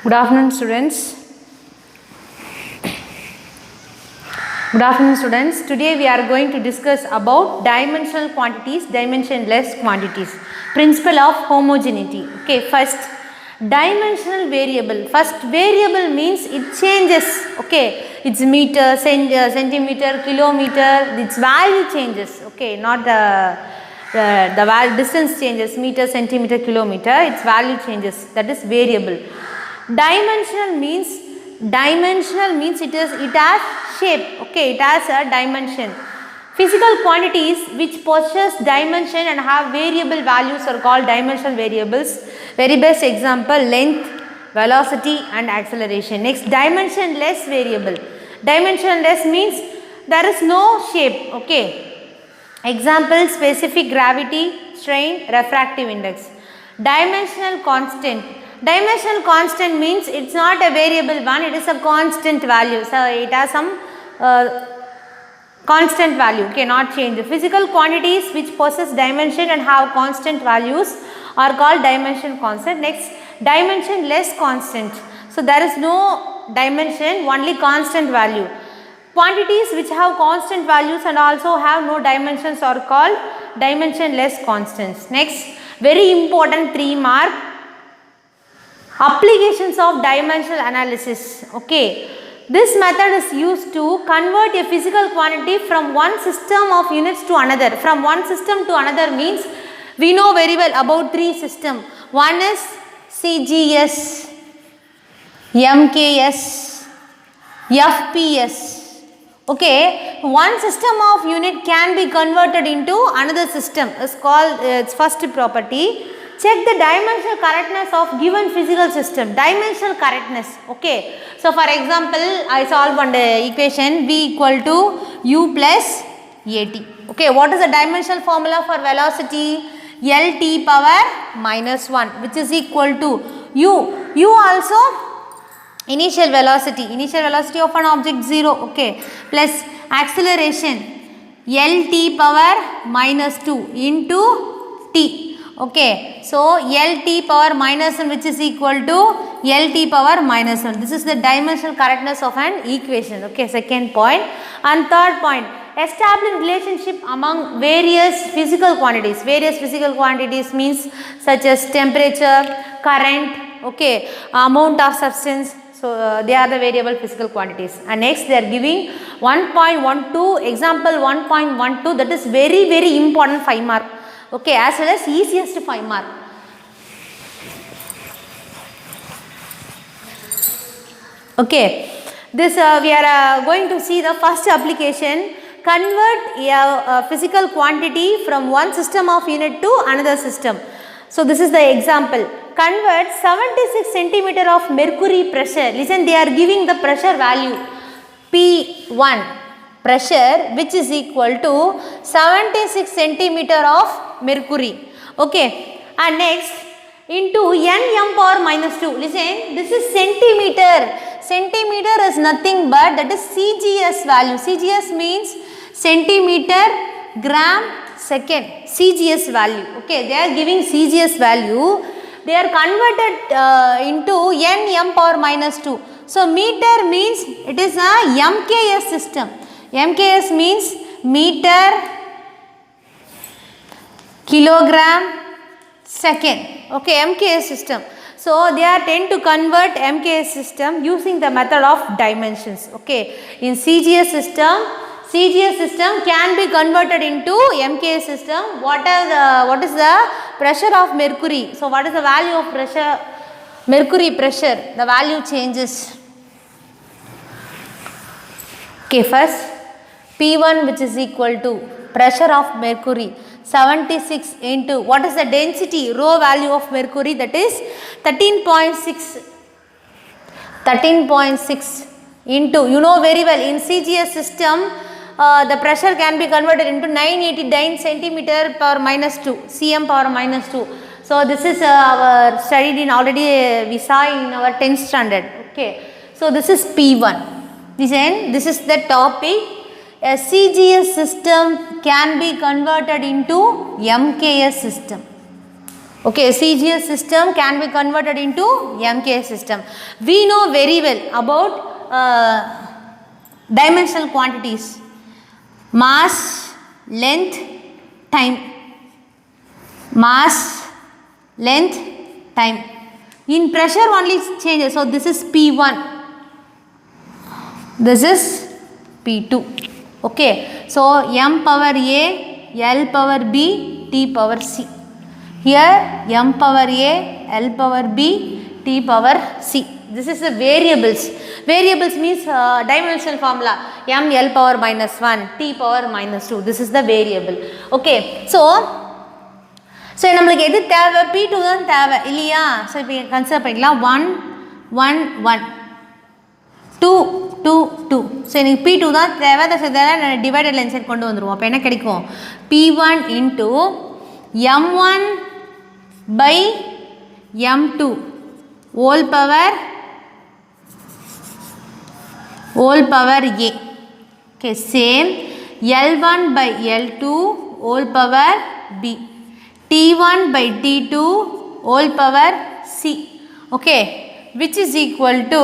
Good afternoon, students. Good afternoon, students. Today we are going to discuss about dimensional quantities, dimensionless quantities, principle of homogeneity. Okay, first dimensional variable. First variable means it changes. Okay, it's meter, centimeter, kilometer. Its value changes. Okay, not the distance changes. Meter, centimeter, kilometer. Its value changes. That is variable. Dimensional means it has shape. Okay, it has a dimension. Physical quantities which possess dimension and have variable values are called dimensional variables. Very best example, length, velocity and acceleration. Next, dimensionless variable. Dimensionless means there is no shape. Okay, example, specific gravity, strain, refractive index. Dimensional constant. Dimensional constant means it's not a variable one, it is a constant value. So it has some constant value, cannot change. Physical quantities which possess dimension and have constant values are called dimension constant. Next, dimensionless constant. So there is no dimension, only constant value. Quantities which have constant values and also have no dimensions are called dimensionless constants. Next, very important 3 mark. Applications of dimensional analysis. Okay, this method is used to convert a physical quantity from one system of units to another. From one system to another means we know very well about 3 systems. One is CGS, MKS, FPS. Okay, one system of unit can be converted into another system. It's called its first property. Check the dimensional correctness of given physical system. Dimensional correctness. Okay. So for example, I solve one equation V equal to U plus AT. Okay. What is the dimensional formula for velocity? LT power minus 1, which is equal to U. U also initial velocity of an object 0. Okay. Plus acceleration LT power minus 2 into T. Okay, so LT power minus 1, which is equal to LT power minus 1. This is the dimensional correctness of an equation. Okay, second point. And third point, establish relationship among various physical quantities. Various physical quantities means such as temperature, current, okay, amount of substance. So they are the variable physical quantities. And next they are giving 1.12, example 1.12, that is very, very important 5 mark. Okay, as well as easiest 5 mark. Okay, this we are going to see the first application. Convert a physical quantity from one system of unit to another system. So this is the example. Convert 76 centimeter of mercury pressure. Listen, they are giving the pressure value P1. Pressure which is equal to 76 centimeter of mercury. Okay, and next into Nm power minus 2. Listen, this is centimeter. Centimeter is nothing but that is CGS value. CGS means centimeter gram second. CGS value. Okay, they are giving CGS value. They are converted into Nm power minus 2. So meter means it is a MKS system. MKS means meter, kilogram, second. Okay, MKS system. So they are tend to convert MKS system using the method of dimensions. Okay, in CGS system can be converted into MKS system. What is the pressure of mercury? So what is the value of pressure? Mercury pressure. The value changes. Okay, first P1 which is equal to pressure of mercury 76 into what is the density rho value of mercury, that is 13.6 into, you know very well, in CGS system the pressure can be converted into 989 centimeter power minus 2 cm power minus 2. So this is our studied in already we saw in our 10th standard. Okay, so this is P1. This is the topic. A CGS system can be converted into MKS system. Okay, CGS system can be converted into MKS system. We know very well about dimensional quantities: mass, length, time. Mass, length, time. In pressure only changes. So this is P1. This is P2. Okay. So M power A, L power B, T power C. Here M power A, L power B, T power C. This is the variables. Variables means dimensional formula. M L power minus 1, T power minus 2. This is the variable. Okay. So நம்மளுக்கு எது தேவை? P2 தான் தேவை இல்லையா? So இப்போ consider பண்ணிக்கலாம் 1 1 1 2 2 2. So எனக்கு P2 தான் தேவை. நான் டிவைடட் லைன் சைட் கொண்டு வந்துடுவோம். அப்போ என்ன கிடைக்கும்? P1 into M1 by M2 whole power A. Okay, same L1 by L2 whole power B. T1 by T2 whole power C. Okay, which is equal to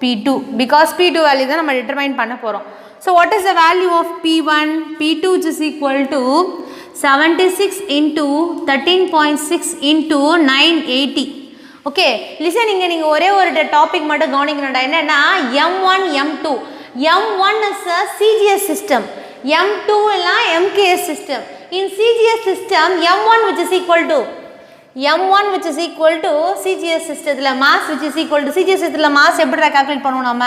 P2 because P2 value தான் நம்ம determine பண்ண போறோம். So what is the value of P1? P2 is equal to 76 into 13.6 into 980. Okay, listen இங்க நீங்க ஒரே ஒரு topic மட்டும் கவனிக்கணும்டா. என்னன்னா M1 M2. M1 is a CGS system. M2 எல்லாம் MKS system. In CGS system M1 which is equal to CGS system mass which is equal to CGS system mass எப்படி calculate பண்ணுவோம் நாம?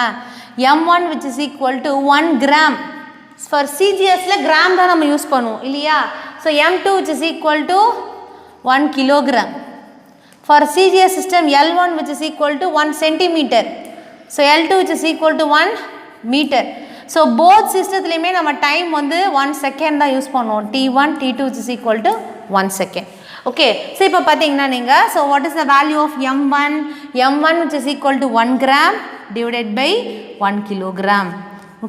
M1 which is equal to 1 gram. For CGS ல gram தான் நம்ம use பண்ணுவோம் இல்லையா? So M2 which is equal to 1 kilogram. For CGS system L1 which is equal to 1 centimeter. So L2 which is equal to 1 meter. So both systemத்துலயுமே நம்ம time வந்து 1 second தான் use பண்ணுவோம். T1 T2 which is equal to 1 second. Okay, so இப்போ பாத்தீங்கன்னா நீங்க so what is the value of M1? M1 which is equal to 1 gram divided by 1 kilogram.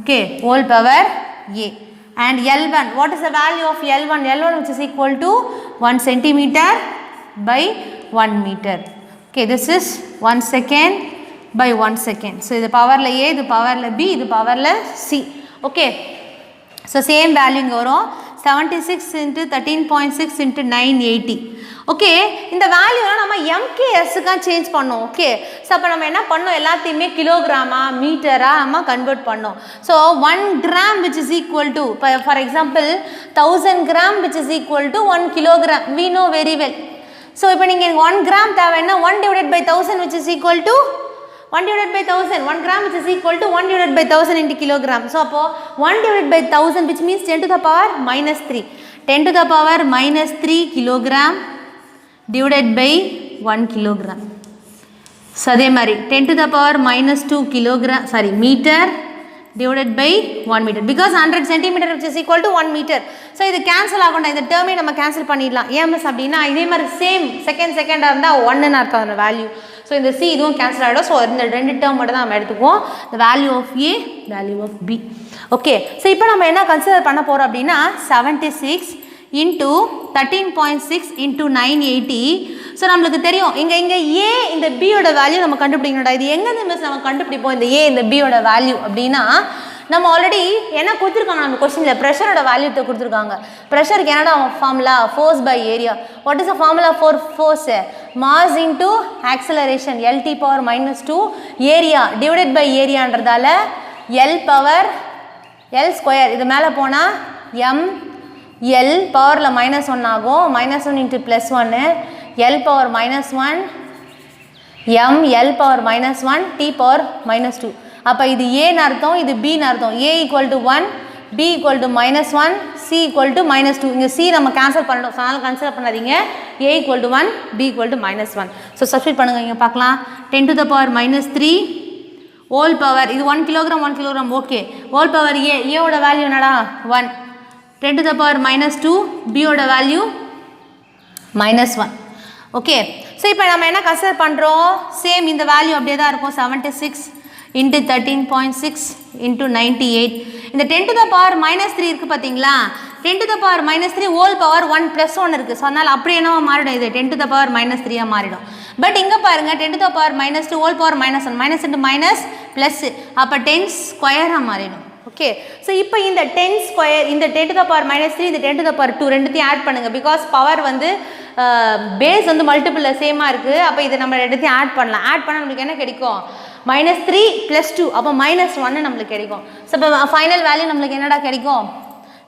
Okay, whole power A. And L1, what is the value of L1? L1 which is equal to 1 centimeter by 1 meter. Okay, this is 1 second by 1 second. So இது பவர்ல A, இது பவர்ல B, இது பவர்ல C. Okay, so same value இங்க வரும் 76 into 13.6 into 980. Okay, இந்த value நம்ம MKS க்கு change பண்ணோம். Okay, so அப்ப நம்ம என்ன பண்ணோம்? எல்லாத்தையுமே கிலோகிராமா மீட்டரா நம்ம கன்வர்ட் பண்ணோம். So 1 gram which is equal to for example 1000 gram which is equal to 1 kilogram. We know very well. So இப்போ நீங்க 1 gram தேவைன்னா 1 divided by 1000 which is equal to 1 divided by 1000. 1 gram which is equal to 1 divided by 1000 into kilogram. So அப்போ 1 divided by 1000 which means 10 to the power minus 3. 10 to the power minus 3 kilogram divided by 1 kilogram. So அதே மாதிரி 10 to the power minus 2 kilogram meter divided by 1 meter because 100 centimeter which is equal to 1 meter. So இது cancel ஆகணும். இந்த டேர்மே நம்ம cancel பண்ணிடலாம். AMS அப்படின்னா இதே மாதிரி சேம் செகண்டா இருந்தா 1 ன்னு அர்த்தம் அந்த வேல்யூ. So இந்த C இதுவும் கேன்சல் ஆகிடும். ஸோ இந்த ரெண்டு டேர்ம் மட்டும் தான் நம்ம எடுத்துக்குவோம். the value of A, value of B. Okay, so இப்போ நம்ம என்ன கன்சிடர் பண்ண போகிறோம் அப்படின்னா 76 into 13.6 into 980. ஸோ நம்மளுக்கு தெரியும் இங்கே A இந்த Bயோட வேல்யூ நம்ம கண்டுபிடிக்கணும்டா. இது எங்கேருந்து மிஸ் நம்ம கண்டுபிடிப்போம் இந்த A இந்த Bயோட வேல்யூ அப்படின்னா நம்ம ஆல்ரெடி என்ன கொடுத்துருக்காங்க நம்ம கொஸ்டினில் ப்ரெஷரோட வேல்யூத்தை கொடுத்துருக்காங்க. ப்ரெஷருக்கு என்னடா formula? Force by area. What is the formula for force? Mass into acceleration LT power minus 2 area divided by ஏரியான்றதால L பவர் L ஸ்கொயர் இது மேலே போனால் ML பவரில் -1 ஆகும். -1 into +1 L power -1 ML power -1 T power -2. அப்போ இது ஏன்னு அர்த்தம், இது பின்னு அர்த்தம். A equal to 1, B equal to -1, C equal to -2. இங்கே C நம்ம கேன்சல் பண்ணணும், அதனால் கன்சிடர் பண்ணாதீங்க. A equal to 1, B equal to -1. So substitute பண்ணுங்கள். இங்கே பார்க்கலாம் 10 to the power -3 whole power இது 1 kilogram 1 kilogram. Okay, whole power ஏவோட வேல்யூ என்னடா 1. 10 to the power -2 பியோட வேல்யூ -1. ஓகே, ஸோ இப்போ நம்ம என்ன கன்சிடர் பண்ணுறோம்? சேம் இந்த வேல்யூ அப்படியே தான் இருக்கும். 76 into 13.6 into 98. இந்த 10 to the power -3 இருக்குது பார்த்தீங்களா? 10 to the power minus 3 whole power 1 plus 1 இருக்குது. ஸோ அதனால் அப்படி என்னவா மாறிடும், இது 10 to the power minus 3 மாறிடும். பட் இங்கே பாருங்கள் 10 to the power minus 2 whole power minus 1 minus into minus plus, அப்போ 10 ஸ்கொயராக மாறிடும். ஓகே, ஸோ இப்போ இந்த 10 ஸ்கொயர், இந்த 10 to the power minus 3, இந்த 10 to the power 2 ரெண்டுத்தையும் ஆட் பண்ணுங்கள். பிகாஸ் பவர் வந்து பேஸ் வந்து மல்டிபிளில் சேமாக இருக்குது. அப்போ இதை நம்ம ரெண்டுத்தையும் ஆட் பண்ணலாம். ஆட் பண்ணால் நம்மளுக்கு என்ன கிடைக்கும், -3 + 2, அப்போ -1 நம்மளுக்கு கிடைக்கும். ஸோ இப்போ ஃபைனல் வேல்யூ நம்மளுக்கு என்னடா கிடைக்கும்,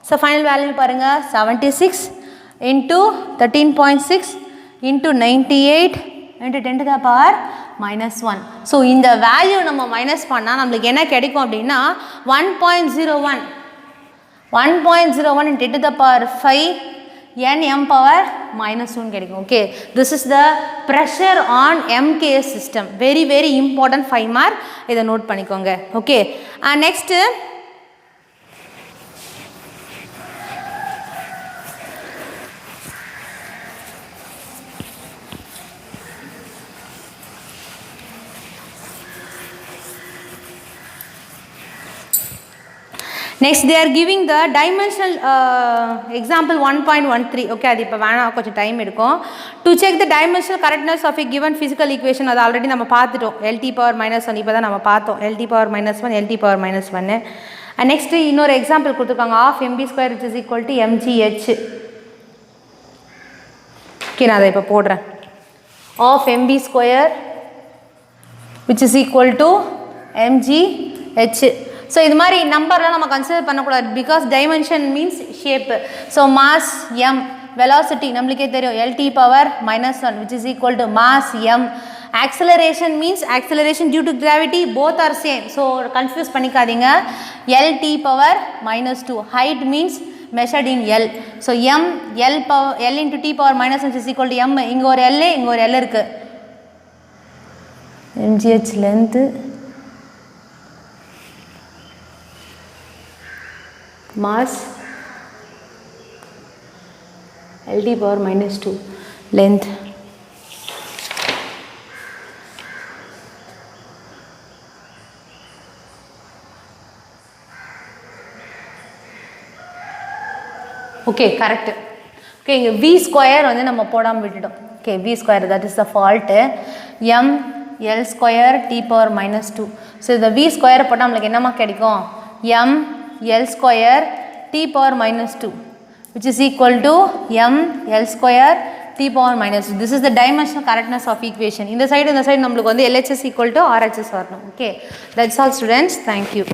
ஸோ ஃபைனல் வேல்யூ பாருங்கள் 76 into 13.6 into 98 into 10 to the power -1. So இந்த வேல்யூ நம்ம மைனஸ் பண்ணால் நம்மளுக்கு என்ன கிடைக்கும் அப்படின்னா 1.01 in 10 to the power 5 nm power -1 கிடைக்கும். Okay, this is the pressure on MKS system. Very very important 5 mark, இதை நோட் பண்ணிக்கோங்க. Okay, next next they are giving the dimensional example 1.13. okay, அது இப்போ வேணா கொஞ்சம் டைம் எடுக்கும். to check the dimensional correctness of a given physical equation, அது already நம்ம பார்த்துட்டோம். LT power -1 இப்போ தான் நம்ம பார்த்தோம். LT power -1 LT power -1. Next இன்னொரு எக்ஸாம்பிள் கொடுத்துருக்காங்க, half mb² which is equal to mgh. Okay, நான் அதை இப்போ போடுறேன். half mb² which is equal to mgh. So இது மாதிரி நம்பர்லாம் நம்ம கன்சிடர் பண்ணக்கூடாது. Because dimension means shape. So mass m, velocity நம்மளுக்கே தெரியும் LT power -1 which is equal to mass m. acceleration means acceleration due to gravity, both are same. So confuse பண்ணிக்காதீங்க. LT power -2. height means measured in L. So m L into T power -1 which is equal to m. இங்கே ஒரு L, இங்கே ஒரு L இருக்குது. mgh length, mass, LT power -2, length. Okay, correct. Okay, இங்கே v² வந்து நம்ம போடாமல் விட்டுட்டோம். Okay, v², that is the fault. m L² T power -2. So இந்த v² போட்டால் நம்மளுக்கு என்னமா கிடைக்கும், m L² T power -2 which is equal to m L² T power -2. this is the dimensional correctness of equation. இந்த side நம்மளுக்கு வந்து LHS equal to RHS வரணும். Okay, that's all students. thank you.